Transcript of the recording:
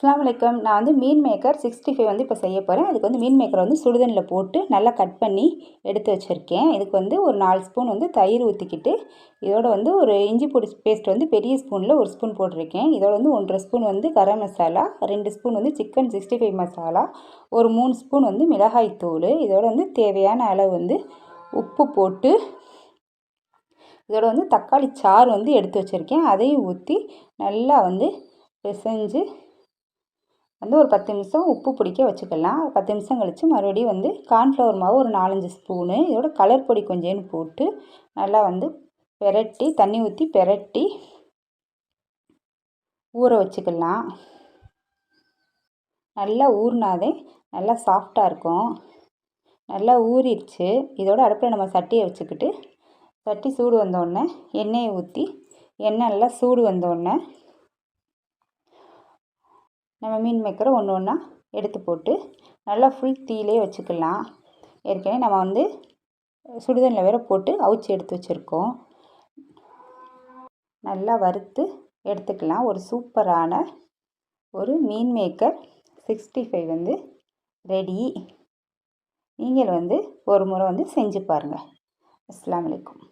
அஸ்ஸலாமு அலைக்கும். நான் வந்து மீன் மேக்கர் 65 வந்து இப்போ செய்ய போகிறேன். அதுக்கு வந்து மீன் மேக்கரை வந்து சுடுதண்ணில் போட்டு நல்லா கட் பண்ணி எடுத்து வச்சுருக்கேன். இதுக்கு வந்து ஒரு 4 ஸ்பூன் வந்து தயிர் ஊற்றிக்கிட்டு, இதோட வந்து ஒரு இஞ்சி பூண்டு பேஸ்ட் வந்து பெரிய ஸ்பூனில் 1 ஸ்பூன் போட்டிருக்கேன். இதோட வந்து 1 1/2 ஸ்பூன் வந்து கரம் மசாலா, 2 ஸ்பூன் வந்து சிக்கன் 65 மசாலா, ஒரு 3 ஸ்பூன் வந்து மிளகாய் தூள், இதோட வந்து தேவையான அளவு வந்து உப்பு போட்டு, இதோட வந்து தக்காளி சாறு வந்து எடுத்து வச்சுருக்கேன். அதையும் ஊற்றி நல்லா வந்து பிசைஞ்சு வந்து ஒரு 10 நிமிஷம் உப்பு பிடிக்க வச்சுக்கலாம். 10 நிமிஷம் கழித்து மறுபடியும் வந்து கார்ன்ஃப்ளவர் மாவு ஒரு 4-5 ஸ்பூனு, இதோட கலர் பொடி கொஞ்சோன்னு போட்டு நல்லா வந்து பெரட்டி, தண்ணி ஊற்றி பெரட்டி ஊற வச்சுக்கலாம். நல்லா ஊறினாதே நல்லா சாஃப்டாக இருக்கும். நல்லா ஊறிடுச்சு. இதோட அடுப்பில் நம்ம சட்டியை வச்சுக்கிட்டு, சட்டி சூடு வந்தோடனே எண்ணெயை ஊற்றி, எண்ணெய் நல்லா சூடு வந்தோடனே நம்ம மீன் மேக்கரை ஒன்று ஒன்றா எடுத்து போட்டு நல்லா ஃபுல் தீயிலே வச்சுக்கலாம். ஏற்கனவே நம்ம வந்து சுடுதண்ணில் வேற போட்டு அவிச்சி எடுத்து வச்சுருக்கோம். நல்லா வறுத்து எடுத்துக்கலாம். ஒரு சூப்பரான ஒரு மீன் மேக்கர் 65 வந்து ரெடி. நீங்கள் வந்து ஒரு முறை வந்து செஞ்சு பாருங்கள். அஸ்ஸலாமு அலைக்கும்.